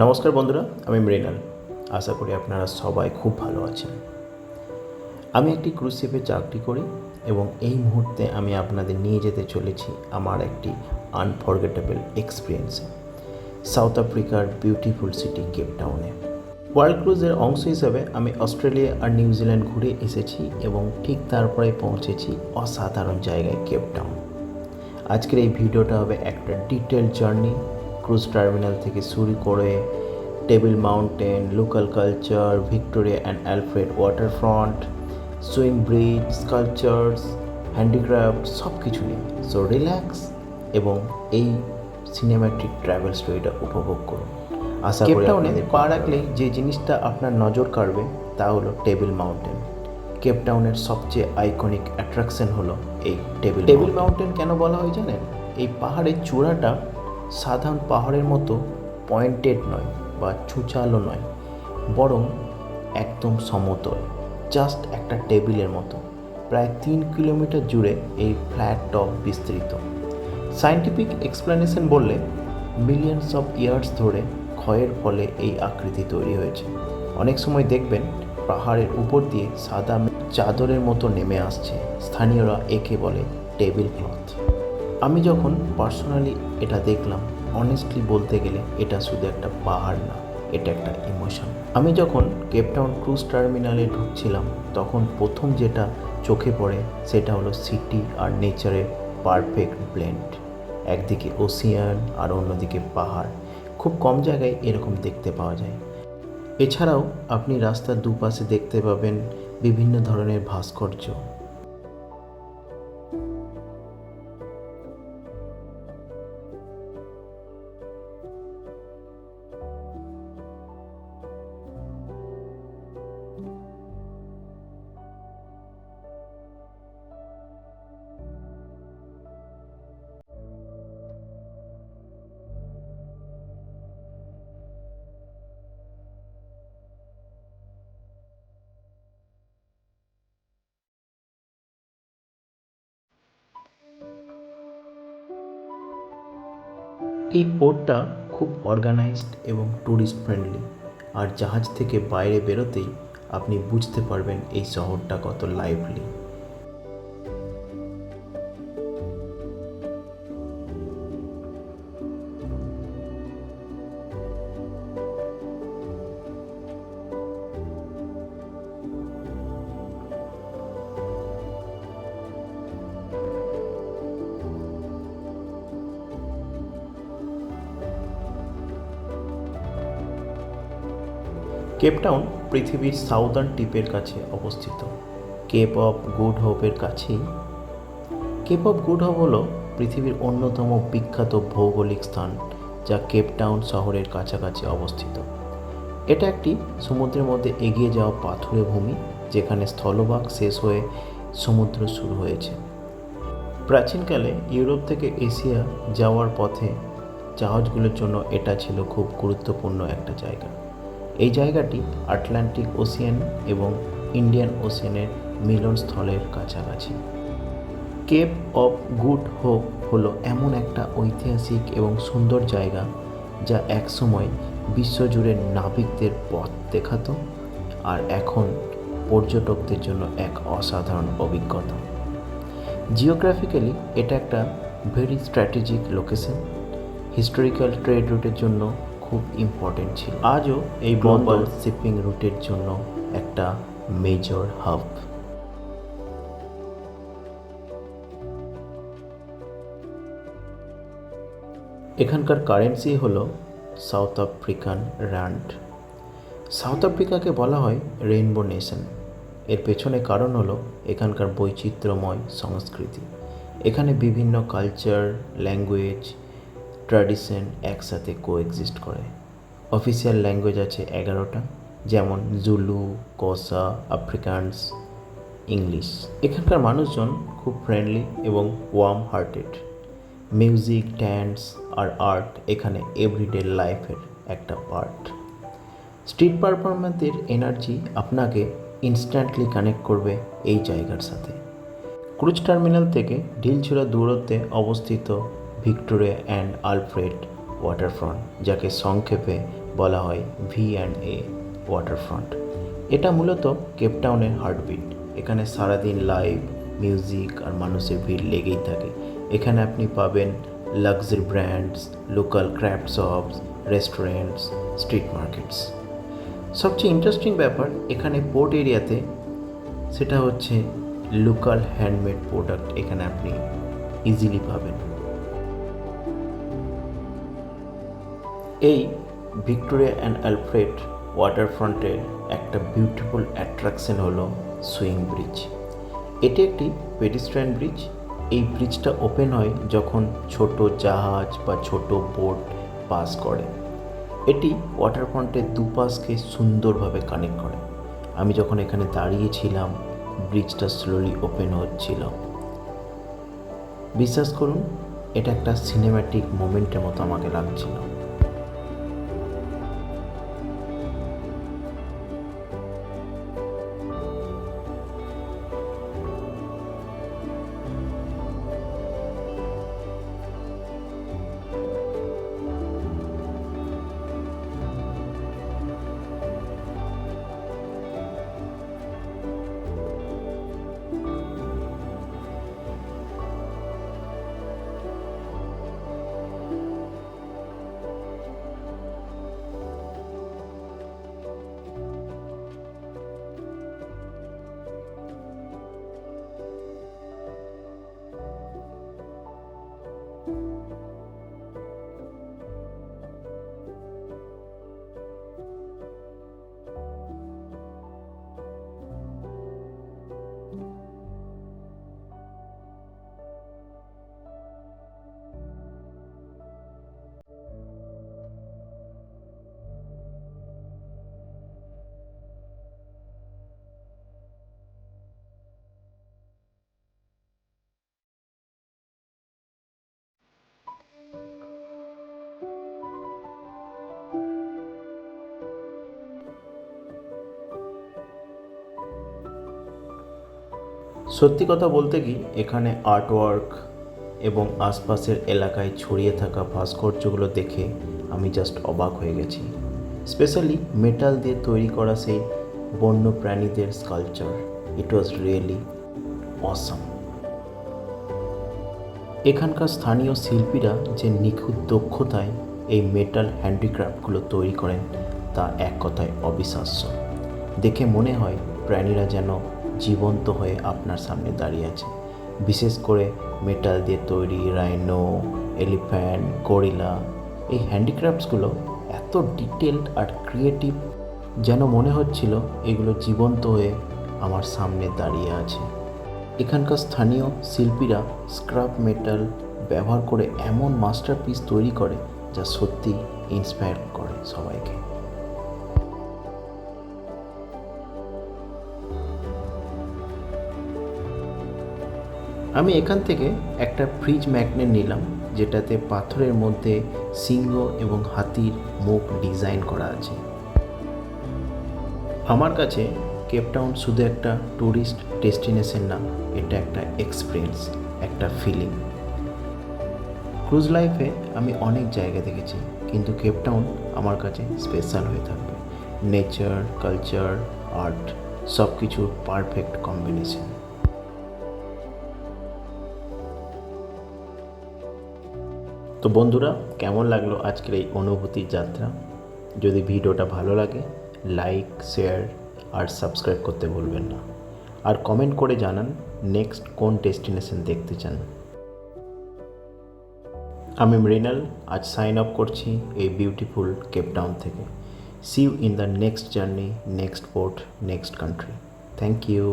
নমস্কার বন্ধুরা, আমি মৃণাল। আশা করি আপনারা সবাই খুব ভালো আছেন। আমি একটি ক্রুজ শিপে চাকরি করি এবং এই মুহূর্তে আমি আপনাদের নিয়ে যেতে চলেছি আমার একটি আনফরগেটেবল এক্সপিরিয়েন্সে, সাউথ আফ্রিকার বিউটিফুল সিটি কেপ টাউনে। ওয়ার্ল্ড ক্রুজের অংশ হিসেবে আমি অস্ট্রেলিয়া আর নিউজিল্যান্ড ঘুরে এসেছি এবং ঠিক তারপরে পৌঁছেছি অসাধারণ জায়গায় কেপ টাউন। আজকের এই ভিডিওটা হবে একটা ডিটেল জার্নি, ক্রুজ টার্মিনাল থেকে শুরু করে table mountain, local culture, Victoria and Alfred waterfront, swing bridge, sculptures, handicraft, সব কিছু নিয়ে। সো রিল্যাক্স এবং এই সিনেম্যাটিক ট্রাভেল স্টোরিটা উপভোগ করুন। আশা করি আপনাদের পা রাখলেই যে জিনিসটা আপনার নজর কাড়বে তা হলো টেবিল মাউন্টেন। কেপ টাউনের সবচেয়ে আইকনিক অ্যাট্রাকশন হলো এই টেবিল মাউন্টেন। কেন বলা হয় জানেন? এই পাহাড়ের চূড়াটা সাধারণ পাহাড়ের মতো পয়েন্টেড নয় বা ছুঁচালো নয়, বরং একদম সমতল, জাস্ট একটা টেবিলের মতো। প্রায় 3 কিলোমিটার জুড়ে এই ফ্ল্যাট টপ বিস্তৃত। সায়েন্টিফিক এক্সপ্লেনেশন বললে মিলিয়নস অফ ইয়ার্স ধরে ক্ষয়ের ফলে এই আকৃতি তৈরি হয়েছে। অনেক সময় দেখবেন পাহাড়ের উপর দিয়ে সাদা চাদরের মতো নেমে আসছে। স্থানীয়রা একে বলে টেবিল ক্লথ। আমি যখন পার্সোনালি এটা দেখলাম, অনেস্টলি বলতে গেলে এটা শুধু একটা পাহাড় না, এটা একটা ইমোশন। আমি যখন কেপ টাউন ক্রুজ টার্মিনালে ঢুকছিলাম তখন প্রথম যেটা চোখে পড়ে সেটা হলো সিটি আর নেচারের পারফেক্ট ব্লেন্ড। একদিকে ওসিয়ান আর অন্যদিকে পাহাড়। খুব কম জায়গায় এরকম দেখতে পাওয়া যায়। এছাড়াও আপনি রাস্তার দুপাশে দেখতে পাবেন বিভিন্ন ধরনের ভাস্কর্য। এই পোর্টটা খুব অর্গানাইজড এবং ট্যুরিস্ট ফ্রেন্ডলি, আর জাহাজ থেকে বাইরে বেরোতেই আপনি বুঝতে পারবেন এই শহরটা কত লাইভলি। কেপ টাউন পৃথিবীর সাউদার্ন টিপের কাছে অবস্থিত, কেপ অফ গুড হোপের কাছেই। কেপ অফ গুড হোপ হলো পৃথিবীর অন্যতম বিখ্যাত ভৌগোলিক স্থান, যা কেপ টাউন শহরের কাছাকাছি অবস্থিত। এটা একটি সমুদ্রের মধ্যে এগিয়ে যাওয়া পাথুরে ভূমি, যেখানে স্থলভাগ শেষ হয়ে সমুদ্র শুরু হয়েছে। প্রাচীনকালে ইউরোপ থেকে এশিয়া যাওয়ার পথে জাহাজগুলোর জন্য এটা ছিল খুব গুরুত্বপূর্ণ একটা জায়গা। এই জায়গাটি আটলান্টিক ওশিয়ান এবং ইন্ডিয়ান ওশিয়ানের মিলনস্থলের কাছাকাছি। কেপ অফ গুড হোপ হলো এমন একটা ঐতিহাসিক এবং সুন্দর জায়গা যা একসময় বিশ্বজুড়ে নাবিকদের পথ দেখাতো, আর এখন পর্যটকদের জন্য এক অসাধারণ অভিজ্ঞতা। জিওগ্রাফিক্যালি এটা একটা very strategic location, historical trade রুটের জন্য খুব ইম্পর্টেন্ট ছিল। আজও এই গ্লোবাল শিপিং রুটের জন্য একটা মেজর হাব। এখানকার কারেন্সি হলো সাউথ আফ্রিকান র্যান্ড। সাউথ আফ্রিকাকে বলা হয় রেইনবো নেশন। এর পেছনে কারণ হলো এখানকার বৈচিত্র্যময় সংস্কৃতি। এখানে বিভিন্ন কালচার, ল্যাঙ্গুয়েজ, ট্র্যাডিশন একসাথে কোএক্সিস্ট করে। অফিসিয়াল ল্যাঙ্গুয়েজ আছে 11টা, যেমন জুলু, কোসা, আফ্রিকানস, ইংলিশ। এখানকার মানুষজন খুব ফ্রেন্ডলি এবং ওয়ার্ম হার্টেড। মিউজিক, ড্যান্স আর আর্ট এখানে এভরিডে লাইফের একটা পার্ট। স্ট্রিট পারফরম্যান্সের এনার্জি আপনাকে ইনস্ট্যান্টলি কানেক্ট করবে এই জায়গার সাথে। ক্রুজ টার্মিনাল থেকে ঢিলছড়া দূরত্বে অবস্থিত ভিক্টোরিয়া অ্যান্ড আলফ্রেড ওয়াটারফ্রন্ট, যাকে সংক্ষেপে বলা হয় V&A ওয়াটারফ্রন্ট। এটা মূলত কেপটাউনের হার্টবিট। এখানে সারাদিন লাইভ মিউজিক আর মানুষের ভিড় লেগেই থাকে। এখানে আপনি পাবেন luxury brands, local craft shops, restaurants, street markets. সবচেয়ে ইন্টারেস্টিং ব্যাপার এখানে পোর্ট এরিয়াতে, সেটা হচ্ছে লোকাল হ্যান্ডমেড প্রোডাক্ট এখানে আপনি ইজিলি পাবেন। এই ভিক্টোরিয়া অ্যান্ড আলফ্রেড ওয়াটারফ্রন্টের একটা বিউটিফুল অ্যাট্রাকশন হলো সুইং ব্রিজ। এটি একটি পেডিস্ট্রিয়ান ব্রিজ। এই ব্রিজটা ওপেন হয় যখন ছোট জাহাজ বা ছোট বোট পাস করে। এটি ওয়াটারফ্রন্টের দুপাশকে সুন্দরভাবে কানেক্ট করে। আমি যখন এখানে দাঁড়িয়েছিলাম, ব্রিজটা স্লোলি ওপেন হচ্ছিল। বিশ্বাস করুন, এটা একটা সিনেম্যাটিক মোমেন্টের মতো আমাকে লাগছিল। সত্যি কথা বলতে কি, এখানে আর্টওয়ার্ক এবং আশপাশের এলাকায় ছড়িয়ে থাকা ভাস্কর্যগুলো দেখে আমি জাস্ট অবাক হয়ে গেছি। স্পেশালি মেটাল দিয়ে তৈরি করা সেই বন্য প্রাণীদের sculpture, it was really awesome. এখানকার স্থানীয় শিল্পীরা যে নিখুঁত দক্ষতায় এই মেটাল হ্যান্ডিক্রাফটগুলো তৈরি করেন, তা এক কথায় অবিশ্বাস্য। দেখে মনে হয় প্রাণীরা যেন জীবন্ত হয়ে আপনার সামনে দাঁড়িয়ে আছে। বিশেষ করে মেটাল দিয়ে তৈরি রাইনো, এলিফ্যান্ট, গরিলা, এই হ্যান্ডিক্রাফটসগুলো এত ডিটেলড আর ক্রিয়েটিভ, যেন মনে হচ্ছিল এগুলো জীবন্ত হয়ে আমার সামনে দাঁড়িয়ে আছে। এখানকার স্থানীয় শিল্পীরা স্ক্র্যাপ মেটাল ব্যবহার করে এমন মাস্টারপিস তৈরি করে যা সত্যি ইন্সপায়ার করে সবাইকে। আমি এখান থেকে একটা ফ্রিজ ম্যাগনেট নিলাম, যেটাতে পাথরের মধ্যে সিংহ এবং হাতির মুখ ডিজাইন করা আছে। আমার কাছে কেপটাউন শুধু একটা ট্যুরিস্ট ডেস্টিনেশন না, এটা একটা এক্সপিরিয়েন্স, একটা ফিলিং। ক্রুজ লাইফে আমি অনেক জায়গা দেখেছি, কিন্তু কেপটাউন আমার কাছে স্পেশাল হয়ে থাকবে। নেচার, কালচার, আর্ট, সব কিছুর পারফেক্ট কম্বিনেশন। তো বন্ধুরা, কেমন লাগলো আজকের এই অনুভূতির যাত্রা? যদি ভিডিওটা ভালো লাগে, লাইক, শেয়ার আর সাবস্ক্রাইব করতে ভুলবেন না। আর কমেন্ট করে জানান নেক্সট কোন ডেস্টিনেশন দেখতে চান। আমি মৃণাল আজ সাইন অফ করছি এই বিউটিফুল কেপটাউন থেকে। See you in the next journey, next port, next country. Thank you.